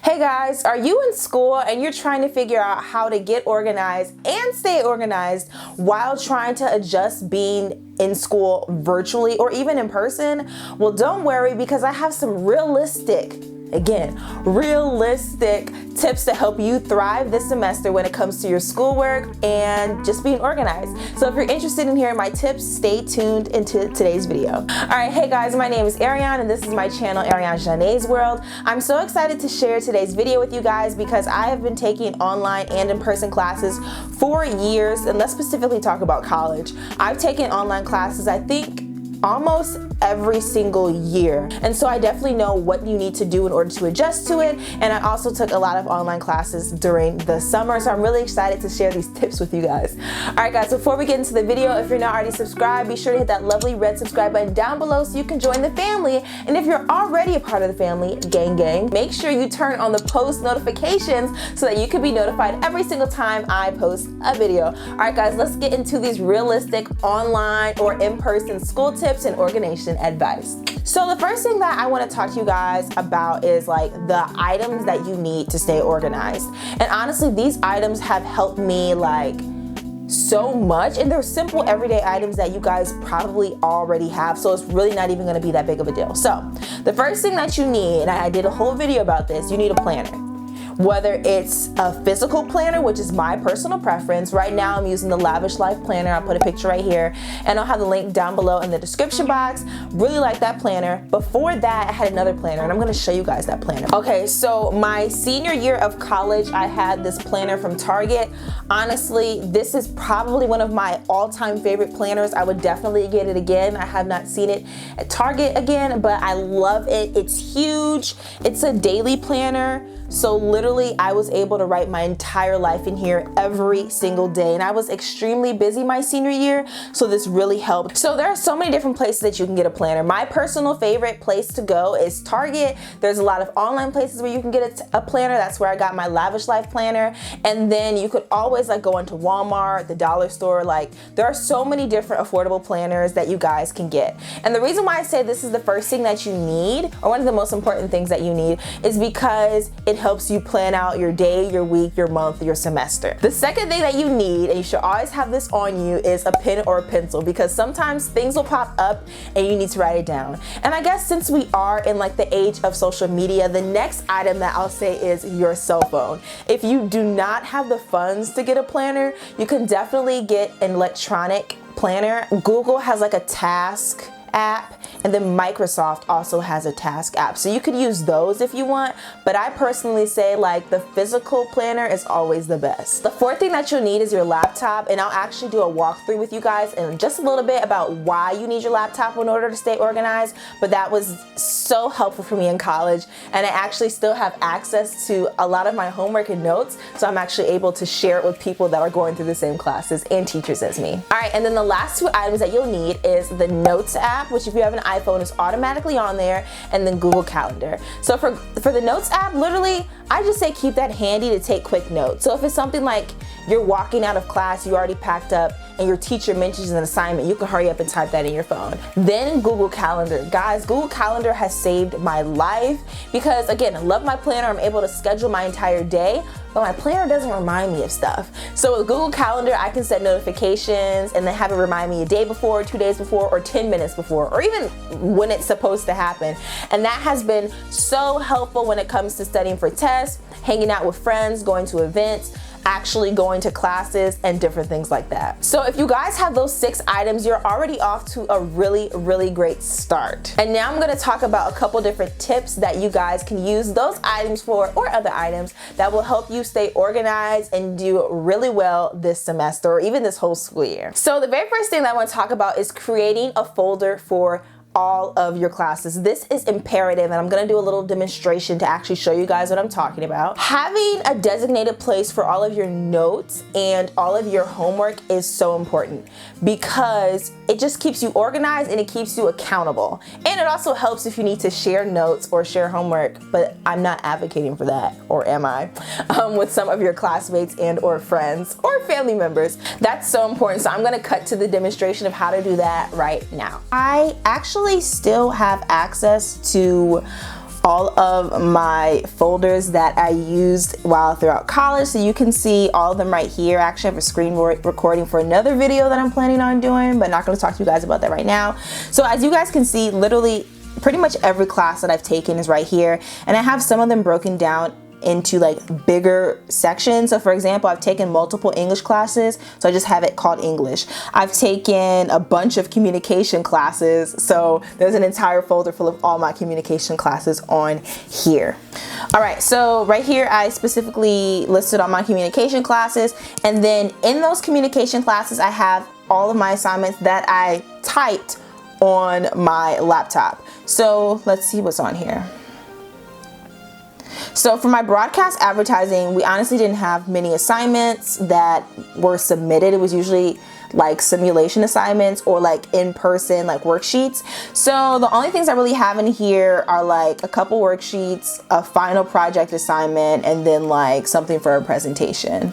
Hey guys, are you in school and you're trying to figure out how to get organized and stay organized while trying to adjust being in school virtually or even in person? Well, don't worry, because I have some realistic tips to help you thrive this semester when it comes to your schoolwork and just being organized. So if you're interested in hearing my tips, stay tuned into today's video. All right, hey guys, my name is Arion and this is my channel, Arion Zhane's World. I'm so excited to share today's video with you guys because I have been taking online and in-person classes for years, and let's specifically talk about college. I've taken online classes, I think, almost every single year. And so I definitely know what you need to do in order to adjust to it. And I also took a lot of online classes during the summer. So I'm really excited to share these tips with you guys. All right guys, before we get into the video, if you're not already subscribed, be sure to hit that lovely red subscribe button down below so you can join the family. And if you're already a part of the family, gang, make sure you turn on the post notifications so that you can be notified every single time I post a video. All right guys, let's get into these realistic online or in-person school tips and organization advice. So the first thing that I want to talk to you guys about is like the items that you need to stay organized. And honestly, these items have helped me like so much, and they're simple everyday items that you guys probably already have, so it's really not even going to be that big of a deal. So the first thing that you need, and I did a whole video about this, you need a planner. Whether it's a physical planner, which is my personal preference. Right now I'm using the Lavish Life planner. I'll put a picture right here and I'll have the link down below in the description box. Really like that planner. Before that, I had another planner and I'm gonna show you guys that planner. Okay, so my senior year of college, I had this planner from Target. Honestly, this is probably one of my all-time favorite planners. I would definitely get it again. I have not seen it at Target again, but I love it. It's huge. It's a daily planner. So literally I was able to write my entire life in here every single day, and I was extremely busy my senior year, so this really helped. So there are so many different places that you can get a planner. My personal favorite place to go is Target. There's a lot of online places where you can get a planner. That's where I got my Lavish Life planner. And then you could always like go into Walmart, the dollar store. Like there are so many different affordable planners that you guys can get. And the reason why I say this is the first thing that you need, or one of the most important things that you need, is because it helps you plan out your day, your week, your month, your semester. The second thing that you need, and you should always have this on you, is a pen or a pencil, because sometimes things will pop up and you need to write it down. And I guess since we are in like the age of social media, the next item that I'll say is your cell phone. If you do not have the funds to get a planner, you can definitely get an electronic planner. Google has like a task app, and then Microsoft also has a task app, so you could use those if you want, but I personally say like the physical planner is always the best. The fourth thing that you'll need is your laptop, and I'll actually do a walkthrough with you guys in just a little bit about why you need your laptop in order to stay organized, but that was so helpful for me in college, and I actually still have access to a lot of my homework and notes, so I'm actually able to share it with people that are going through the same classes and teachers as me. All right, and then the last two items that you'll need is the Notes app, which if you have an iPhone is automatically on there, and then Google Calendar. So for the Notes app, literally, I just say keep that handy to take quick notes. So if it's something like you're walking out of class, you already packed up, and your teacher mentions an assignment, you can hurry up and type that in your phone. Then Google Calendar. Guys, Google Calendar has saved my life because, again, I love my planner. I'm able to schedule my entire day, but my planner doesn't remind me of stuff. So with Google Calendar, I can set notifications and then have it remind me a day before, 2 days before, or 10 minutes before, or even when it's supposed to happen. And that has been so helpful when it comes to studying for tests, hanging out with friends, going to events, actually going to classes, and different things like that. So if you guys have those 6 items, you're already off to a really great start. And now I'm gonna talk about a couple different tips that you guys can use those items for, or other items that will help you stay organized and do really well this semester, or even this whole school year. So the very first thing that I want to talk about is creating a folder for all of your classes. This is imperative, and I'm gonna do a little demonstration to actually show you guys what I'm talking about. Having a designated place for all of your notes and all of your homework is so important because it just keeps you organized and it keeps you accountable. And it also helps if you need to share notes or share homework, but I'm not advocating for that, or am I? With some of your classmates and or friends or family members. That's so important. So I'm gonna cut to the demonstration of how to do that right now. I actually still have access to all of my folders that I used while throughout college. So you can see all of them right here. I actually have a screen recording for another video that I'm planning on doing, but not going to talk to you guys about that right now. So as you guys can see, literally pretty much every class that I've taken is right here, and I have some of them broken down into like bigger sections. So for example, I've taken multiple English classes, so I just have it called English. I've taken a bunch of communication classes, so there's an entire folder full of all my communication classes on here. All right, so right here I specifically listed all my communication classes, and then in those communication classes I have all of my assignments that I typed on my laptop. So let's see what's on here. So for my broadcast advertising, we honestly didn't have many assignments that were submitted. It was usually like simulation assignments or like in-person like worksheets. So the only things I really have in here are like a couple worksheets, a final project assignment, and then like something for a presentation.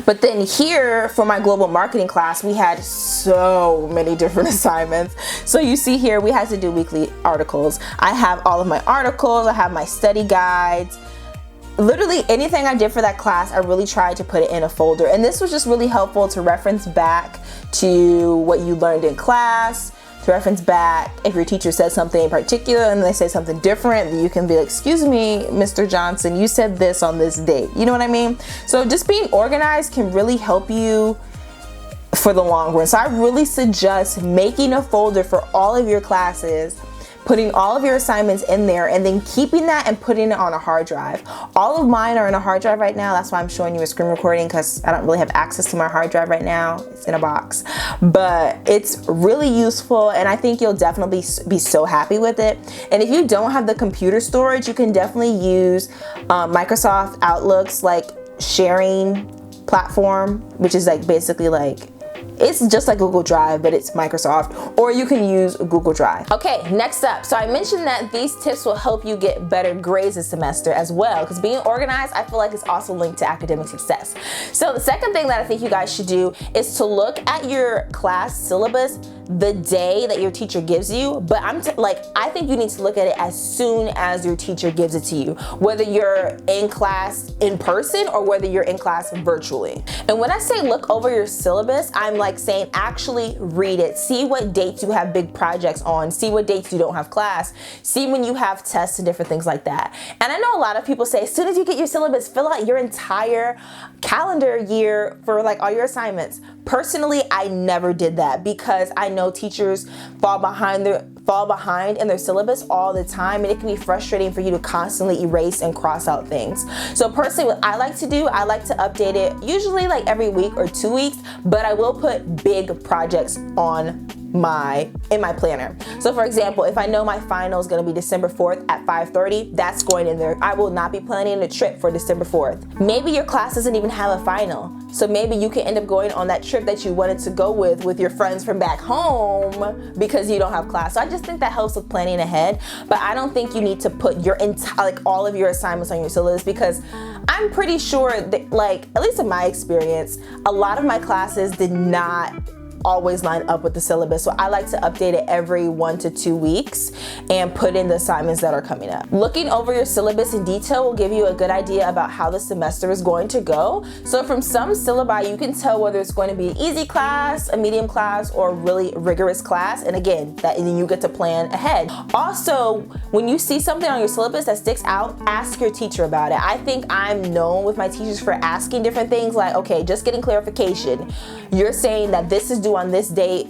But then here for my global marketing class, we had so many different assignments. So you see here, we had to do weekly articles. I have all of my articles, I have my study guides. Literally anything I did for that class, I really tried to put it in a folder. And this was just really helpful to reference back to what you learned in class, to reference back if your teacher said something in particular and they say something different, then you can be like, excuse me, Mr. Johnson, you said this on this date. You know what I mean? So just being organized can really help you for the long run. So I really suggest making a folder for all of your classes, putting all of your assignments in there, and then keeping that and putting it on a hard drive. All of mine are in a hard drive right now. That's why I'm showing you a screen recording, because I don't really have access to my hard drive right now. It's in a box, but it's really useful, and I think you'll definitely be so happy with it. And if you don't have the computer storage, you can definitely use Microsoft Outlook's like sharing platform, which is like basically like, it's just like Google Drive, but it's Microsoft, or you can use Google Drive. Okay, next up. So I mentioned that these tips will help you get better grades this semester as well, because being organized, I feel like it's also linked to academic success. So the second thing that I think you guys should do is to look at your class syllabus the day that your teacher gives you, but I think you need to look at it as soon as your teacher gives it to you, whether you're in class in person or whether you're in class virtually. And when I say look over your syllabus, I'm like saying actually read it. See what dates you have big projects on, see what dates you don't have class, see when you have tests and different things like that. And I know a lot of people say as soon as you get your syllabus, fill out your entire calendar year for like all your assignments. Personally, I never did that because I know teachers fall behind in their syllabus all the time, and it can be frustrating for you to constantly erase and cross out things. So personally, what I like to do, I like to update it usually like every week or 2 weeks, but I will put big projects on in my planner. So for example, if I know my final is going to be December 4th at 5:30, that's going in there. I will not be planning a trip for December 4th. Maybe your class doesn't even have a final, so maybe you can end up going on that trip that you wanted to go with your friends from back home because you don't have class. So I just think that helps with planning ahead, but I don't think you need to put your entire, like all of your assignments on your syllabus, because I'm pretty sure that, like, at least in my experience, a lot of my classes did not always line up with the syllabus. So I like to update it every 1 to 2 weeks and put in the assignments that are coming up. Looking over your syllabus in detail will give you a good idea about how the semester is going to go. So from some syllabi, you can tell whether it's going to be an easy class, a medium class, or a really rigorous class. And again, and then you get to plan ahead. Also, when you see something on your syllabus that sticks out, ask your teacher about it. I think I'm known with my teachers for asking different things like, okay, just getting clarification. You're saying that this is due on this date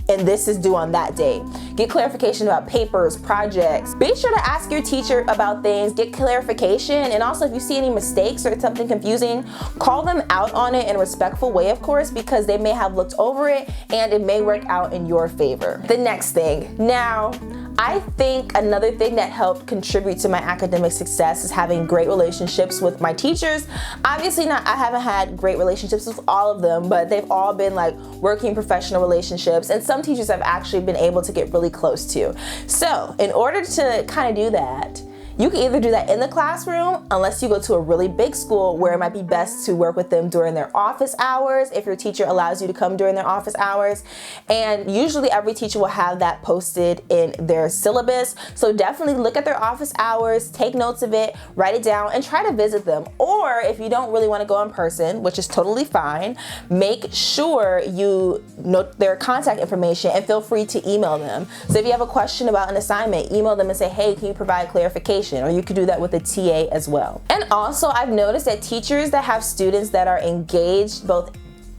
and this is due on that date. Get clarification about papers, projects. Be sure to ask your teacher about things, get clarification, and also if you see any mistakes or something confusing, call them out on it in a respectful way, of course, because they may have looked over it and it may work out in your favor. The next thing. Now, I think another thing that helped contribute to my academic success is having great relationships with my teachers. Obviously I haven't had great relationships with all of them, but they've all been like working professional relationships, and some teachers I've actually been able to get really close to. So in order to kind of do that, You can either do that in the classroom, unless you go to a really big school where it might be best to work with them during their office hours, if your teacher allows you to come during their office hours. And usually every teacher will have that posted in their syllabus. So definitely look at their office hours, take notes of it, write it down, and try to visit them. Or if you don't really want to go in person, which is totally fine, make sure you note their contact information and feel free to email them. So if you have a question about an assignment, email them and say, hey, can you provide clarification? Or you could do that with a TA as well. And also, I've noticed that teachers that have students that are engaged both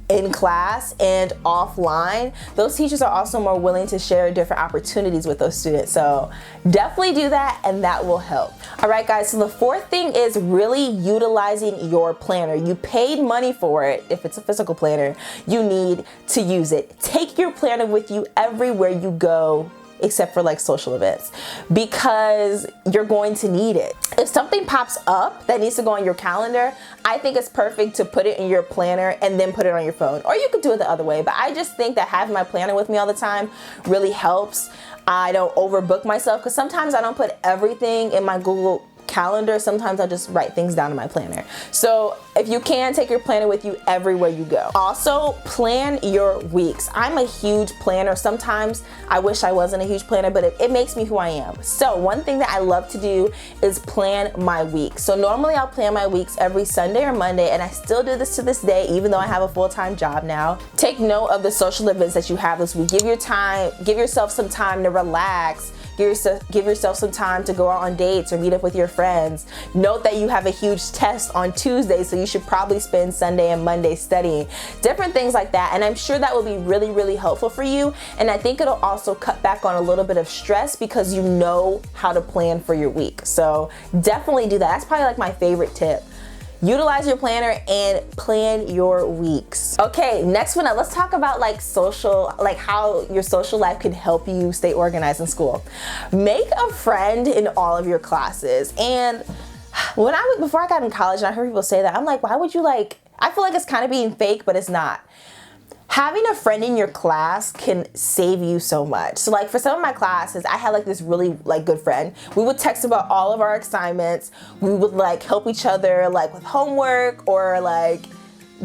in class and offline, those teachers are also more willing to share different opportunities with those students. So definitely do that, and that will help. All right, guys, so the fourth thing is really utilizing your planner. You paid money for it. If it's a physical planner, you need to use it. Take your planner with you everywhere you go, except for like social events, because you're going to need it. If something pops up that needs to go on your calendar, I think it's perfect to put it in your planner and then put it on your phone. Or you could do it the other way, but I just think that having my planner with me all the time really helps. I don't overbook myself, because sometimes I don't put everything in my Google Calendar. Sometimes I just write things down in my planner. So if you can, take your planner with you everywhere you go. Also, plan your weeks. I'm a huge planner. Sometimes I wish I wasn't a huge planner, but it makes me who I am. So one thing that I love to do is plan my week. So normally I'll plan my weeks every Sunday or Monday, and I still do this to this day, even though I have a full-time job now. Take note of the social events that you have this week. Give yourself some time to relax. Give yourself some time to go out on dates or meet up with your friends. Note that you have a huge test on Tuesday, so you should probably spend Sunday and Monday studying. Different things like that, and I'm sure that will be really, really helpful for you. And I think it'll also cut back on a little bit of stress because you know how to plan for your week. So definitely do that. That's probably like my favorite tip. Utilize your planner and plan your weeks. Okay, next one up, let's talk about like how your social life can help you stay organized in school. Make a friend in all of your classes. And before I got in college and I heard people say that, I'm like, why would you I feel like it's kind of being fake, but it's not. Having a friend in your class can save you so much. So like for some of my classes, I had like this really good friend. We would text about all of our assignments. We would help each other with homework, or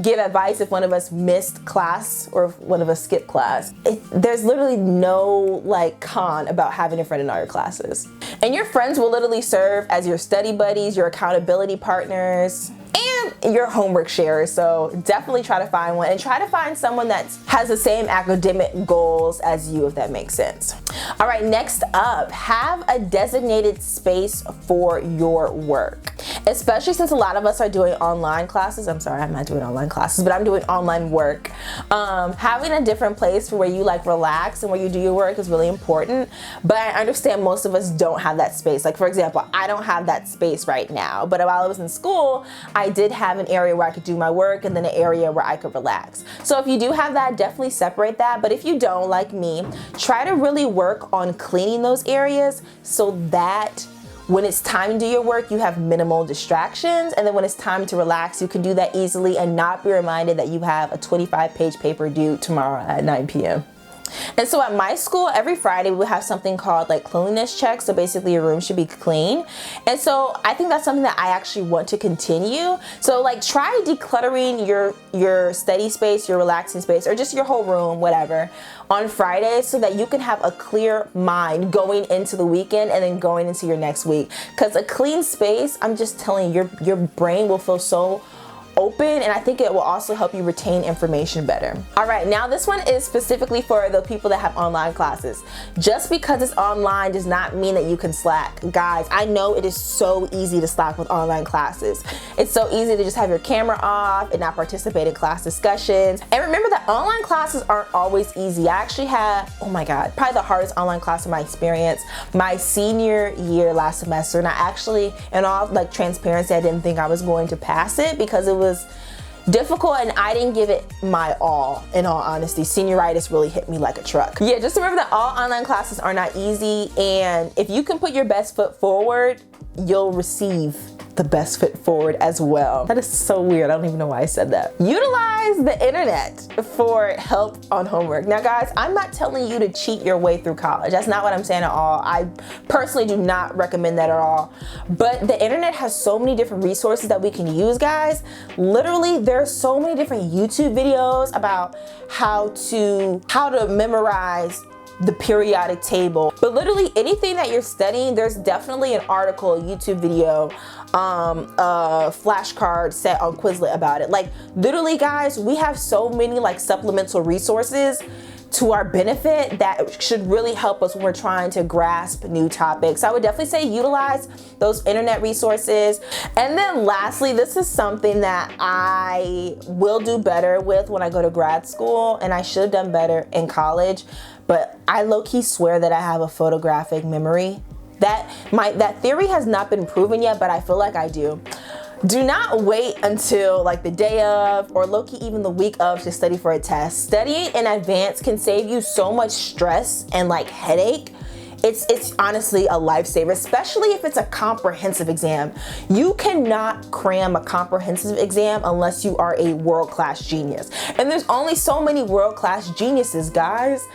give advice if one of us missed class or if one of us skipped class. There's literally no con about having a friend in all your classes. And your friends will literally serve as your study buddies, your accountability partners, and your homework sharers. So definitely try to find one, and try to find someone that has the same academic goals as you, if that makes sense. All right, next up, have a designated space for your work. Especially since a lot of us are doing online classes. I'm sorry, I'm not doing online classes, but I'm doing online work. Having a different place for where you relax and where you do your work is really important. But I understand most of us don't have that space. For example, I don't have that space right now, but while I was in school, I did have an area where I could do my work and then an area where I could relax. So if you do have that, definitely separate that. But if you don't, like me, try to really work on cleaning those areas so that when it's time to do your work, you have minimal distractions. And then when it's time to relax, you can do that easily and not be reminded that you have a 25-page paper due tomorrow at 9 p.m. And so at my school, every Friday we would have something called cleanliness checks. So basically your room should be clean. And so I think that's something that I actually want to continue. So try decluttering your study space, your relaxing space, or just your whole room, whatever, on Fridays, so that you can have a clear mind going into the weekend and then going into your next week. Because a clean space, I'm just telling you, your brain will feel so open, and I think it will also help you retain information better. All right, now this one is specifically for the people that have online classes. Just because it's online does not mean that you can slack. Guys, I know it is so easy to slack with online classes. It's so easy to just have your camera off and not participate in class discussions. And remember that online classes aren't always easy. I actually had, oh my God, probably the hardest online class of my experience my senior year last semester. And I actually, in all transparency, I didn't think I was going to pass it because it was difficult and I didn't give it my all, in all honesty. Senioritis really hit me like a truck. Yeah, just remember that all online classes are not easy, and if you can put your best foot forward, you'll receive the best foot forward as well. That is so weird. I don't even know why I said that. Utilize the internet for help on homework. Now guys, I'm not telling you to cheat your way through college. That's not what I'm saying at all. I personally do not recommend that at all. But the internet has so many different resources that we can use, guys. Literally, there's so many different YouTube videos about how to memorize the periodic table. But literally anything that you're studying, there's definitely an article, a YouTube video, a flashcard set on Quizlet about it. Like literally guys, we have so many like supplemental resources to our benefit that should really help us when we're trying to grasp new topics. I would definitely say utilize those internet resources. And then lastly, this is something that I will do better with when I go to grad school, and I should have done better in college, but I low-key swear that I have a photographic memory. That theory has not been proven yet, but I feel like I do. Do not wait until like the day of or low-key even the week of to study for a test. Studying in advance can save you so much stress and like headache. It's honestly a lifesaver, especially if it's a comprehensive exam. You cannot cram a comprehensive exam unless you are a world-class genius. And there's only so many world-class geniuses, guys.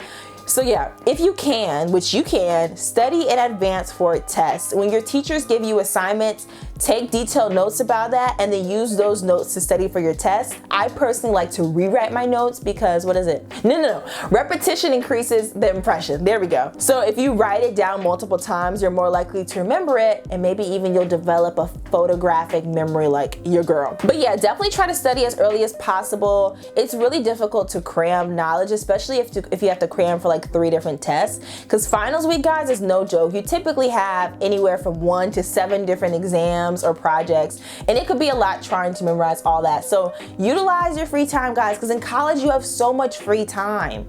So yeah, if you can, which you can, study in advance for a test. When your teachers give you assignments, take detailed notes about that and then use those notes to study for your test. I personally like to rewrite my notes because, what is it? No. Repetition increases the impression. There we go. So if you write it down multiple times, you're more likely to remember it, and maybe even you'll develop a photographic memory like your girl. But yeah, definitely try to study as early as possible. It's really difficult to cram knowledge, especially if you have to cram for like 3 different tests, because finals week, guys, is no joke. You typically have anywhere from 1 to 7 different exams or projects, and it could be a lot trying to memorize all that. So utilize your free time, guys, because in college you have so much free time.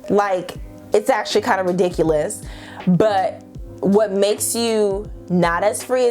Like, it's actually kind of ridiculous. But what makes you not as free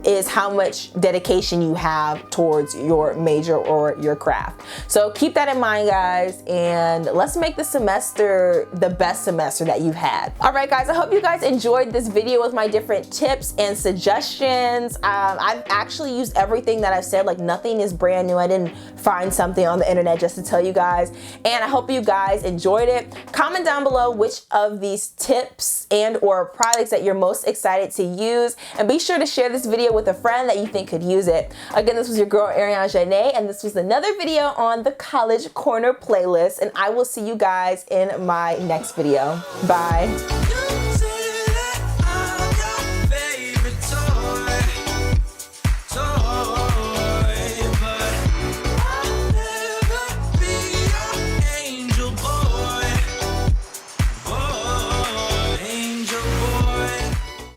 is how much dedication you have towards your major or your craft. So keep that in mind, guys, and let's make the semester the best semester that you've had. All right, guys, I hope you guys enjoyed this video with my different tips and suggestions. I've actually used everything that I've said. Like, nothing is brand new. I didn't find something on the internet just to tell you guys, and I hope you guys enjoyed it. Comment down below which of these tips and or products that you're most excited to use, and be sure to share this video with a friend that you think could use it. Again, this was your girl Arion Zhane, and this was another video on the College Corner playlist, and I will see you guys in my next video. Bye.